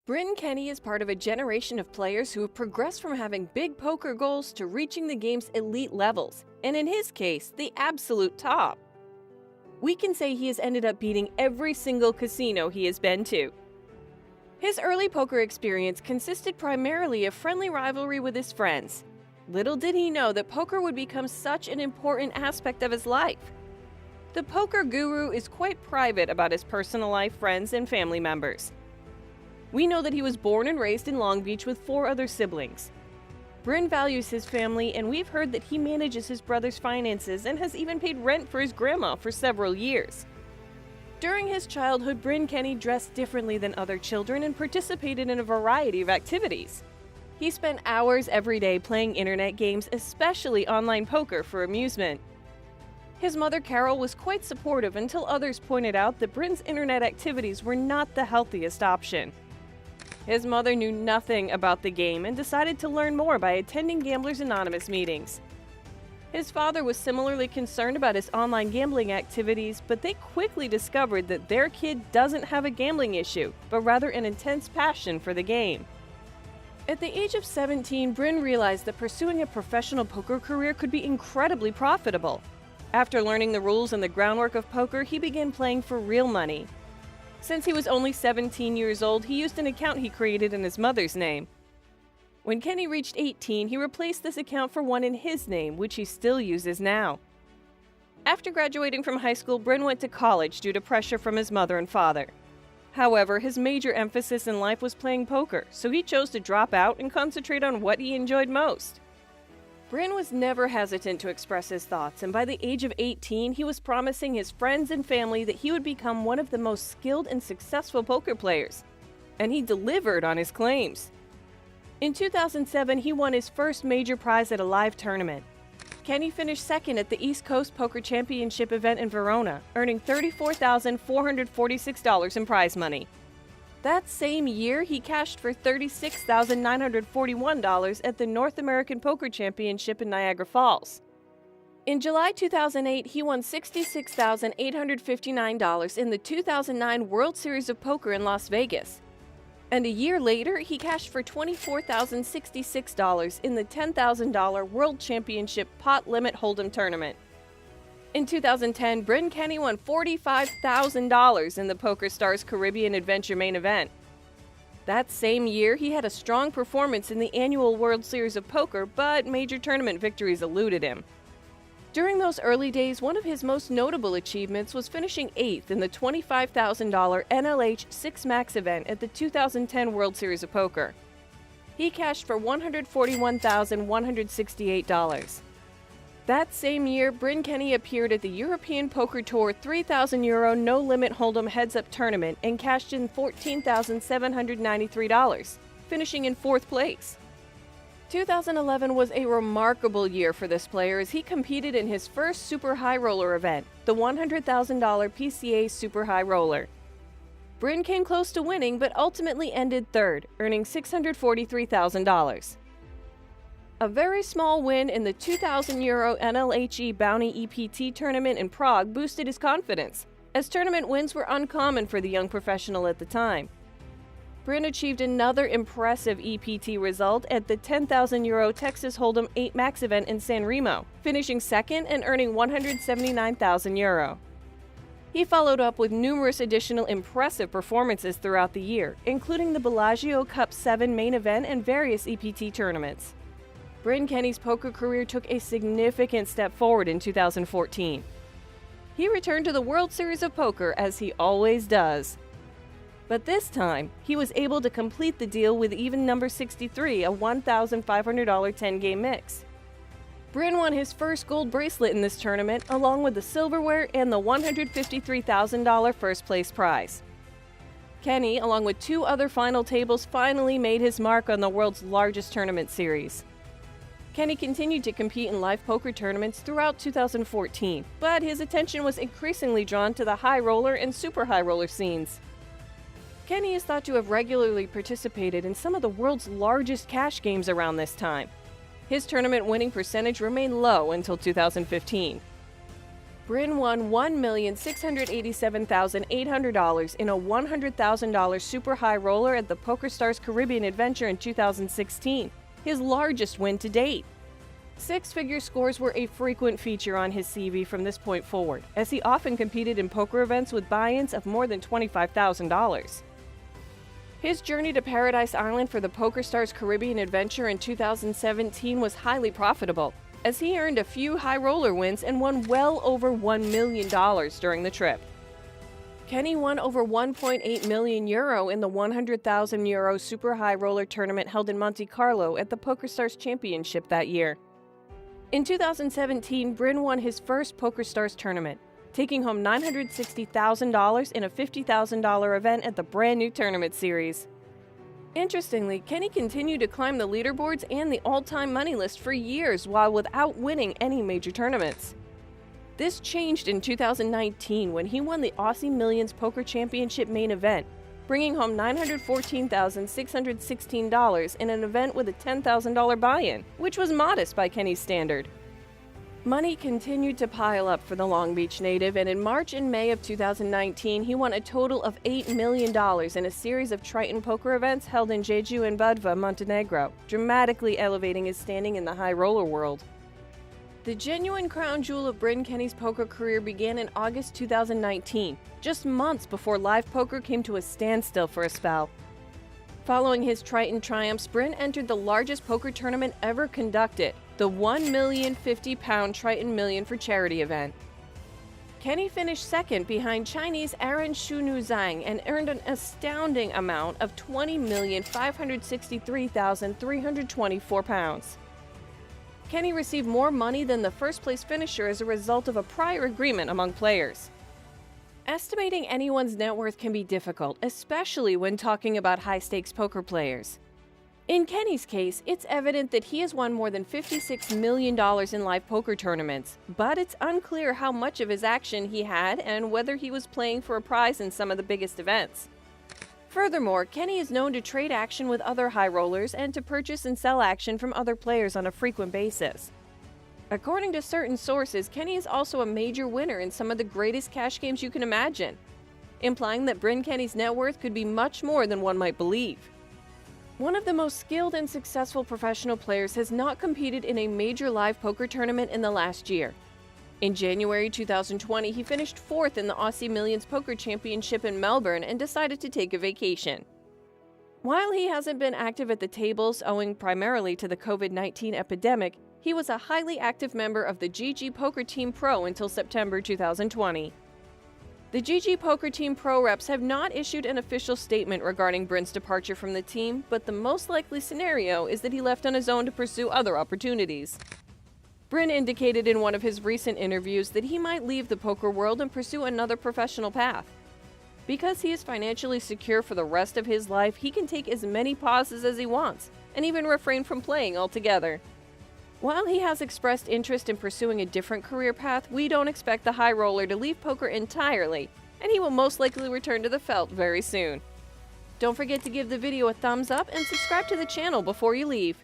Bryn Kenny is part of a generation of players who have progressed from having big poker goals to reaching the game's elite levels, and in his case, the absolute top. We can say he has ended up beating every single casino he has been to. His early poker experience consisted primarily of friendly rivalry with his friends. Little did he know that poker would become such an important aspect of his life. The poker guru is quite private about his personal life, friends, and family members. We know that he was born and raised in Long Beach with 4 other siblings. Bryn values his family, and we've heard that he manages his brother's finances and has even paid rent for his grandma for several years. During his childhood, Bryn Kenny dressed differently than other children and participated in a variety of activities. He spent hours every day playing internet games, especially online poker, for amusement. His mother, Carol, was quite supportive until others pointed out that Bryn's internet activities were not the healthiest option. His mother knew nothing about the game and decided to learn more by attending Gamblers Anonymous meetings. His father was similarly concerned about his online gambling activities, but they quickly discovered that their kid doesn't have a gambling issue, but rather an intense passion for the game. At the age of 17, Bryn realized that pursuing a professional poker career could be incredibly profitable. After learning the rules and the groundwork of poker, he began playing for real money. Since he was only 17 years old, he used an account he created in his mother's name. When Kenny reached 18, he replaced this account for one in his name, which he still uses now. After graduating from high school, Bryn went to college due to pressure from his mother and father. However, his major emphasis in life was playing poker, so he chose to drop out and concentrate on what he enjoyed most. Bryn was never hesitant to express his thoughts, and by the age of 18, he was promising his friends and family that he would become one of the most skilled and successful poker players. And he delivered on his claims. In 2007, he won his first major prize at a live tournament. Kenny finished second at the East Coast Poker Championship event in Verona, earning $34,446 in prize money. That same year, he cashed for $36,941 at the North American Poker Championship in Niagara Falls. In July 2008, he won $66,859 in the 2009 World Series of Poker in Las Vegas. And a year later, he cashed for $24,066 in the $10,000 World Championship Pot Limit Hold'em tournament. In 2010, Bryn Kenny won $45,000 in the PokerStars Caribbean Adventure main event. That same year, he had a strong performance in the annual World Series of Poker, but major tournament victories eluded him. During those early days, one of his most notable achievements was finishing 8th in the $25,000 NLH 6 Max event at the 2010 World Series of Poker. He cashed for $141,168. That same year, Bryn Kenny appeared at the European Poker Tour €3,000 no-limit hold'em heads-up tournament and cashed in $14,793, finishing in 4th place. 2011 was a remarkable year for this player as he competed in his first Super High Roller event, the $100,000 PCA Super High Roller. Bryn came close to winning but ultimately ended 3rd, earning $643,000. A very small win in the €2,000 NLHE Bounty EPT tournament in Prague boosted his confidence, as tournament wins were uncommon for the young professional at the time. Bryn achieved another impressive EPT result at the €10,000 Texas Hold'em 8 Max event in San Remo, finishing 2nd and earning €179,000. He followed up with numerous additional impressive performances throughout the year, including the Bellagio Cup 7 main event and various EPT tournaments. Bryn Kenny's poker career took a significant step forward in 2014. He returned to the World Series of Poker as he always does. But this time, he was able to complete the deal with even number 63, a $1,500 10-game mix. Bryn won his first gold bracelet in this tournament, along with the silverware and the $153,000 first-place prize. Kenny, along with 2 other final tables, finally made his mark on the world's largest tournament series. Kenny continued to compete in live poker tournaments throughout 2014, but his attention was increasingly drawn to the high roller and super high roller scenes. Kenny is thought to have regularly participated in some of the world's largest cash games around this time. His tournament winning percentage remained low until 2015. Bryn won $1,687,800 in a $100,000 super high roller at the PokerStars Caribbean Adventure in 2016, his largest win to date. Six-figure scores were a frequent feature on his CV from this point forward, as he often competed in poker events with buy-ins of more than $25,000. His journey to Paradise Island for the PokerStars Caribbean Adventure in 2017 was highly profitable, as he earned a few high roller wins and won well over $1 million during the trip. Kenny won over €1.8 million in the €100,000 super high roller tournament held in Monte Carlo at the PokerStars Championship that year. In 2017, Bryn won his first PokerStars tournament, taking home $960,000 in a $50,000 event at the brand new tournament series. Interestingly, Kenny continued to climb the leaderboards and the all-time money list for years while without winning any major tournaments. This changed in 2019 when he won the Aussie Millions Poker Championship main event, bringing home $914,616 in an event with a $10,000 buy-in, which was modest by Kenny's standard. Money continued to pile up for the Long Beach native, and in March and May of 2019, he won a total of $8 million in a series of Triton poker events held in Jeju and Budva, Montenegro, dramatically elevating his standing in the high roller world. The genuine crown jewel of Bryn Kenny's poker career began in August 2019, just months before live poker came to a standstill for a spell. Following his Triton triumphs, Bryn entered the largest poker tournament ever conducted, the £1,050,000 Triton Million for Charity event. Kenny finished second behind Chinese Aaron Shunu Zhang and earned an astounding amount of £20,563,324. Kenny received more money than the first-place finisher as a result of a prior agreement among players. Estimating anyone's net worth can be difficult, especially when talking about high-stakes poker players. In Kenny's case, it's evident that he has won more than $56 million in live poker tournaments, but it's unclear how much of his action he had and whether he was playing for a prize in some of the biggest events. Furthermore, Kenny is known to trade action with other high rollers and to purchase and sell action from other players on a frequent basis. According to certain sources, Kenny is also a major winner in some of the greatest cash games you can imagine, implying that Bryn Kenny's net worth could be much more than one might believe. One of the most skilled and successful professional players has not competed in a major live poker tournament in the last year. In January 2020, he finished fourth in the Aussie Millions Poker Championship in Melbourne and decided to take a vacation. While he hasn't been active at the tables owing primarily to the COVID-19 epidemic, he was a highly active member of the GG Poker Team Pro until September 2020. The GG Poker Team Pro reps have not issued an official statement regarding Bryn's departure from the team, but the most likely scenario is that he left on his own to pursue other opportunities. Bryn indicated in one of his recent interviews that he might leave the poker world and pursue another professional path. Because he is financially secure for the rest of his life, he can take as many pauses as he wants, and even refrain from playing altogether. While he has expressed interest in pursuing a different career path, we don't expect the high roller to leave poker entirely, and he will most likely return to the felt very soon. Don't forget to give the video a thumbs up and subscribe to the channel before you leave.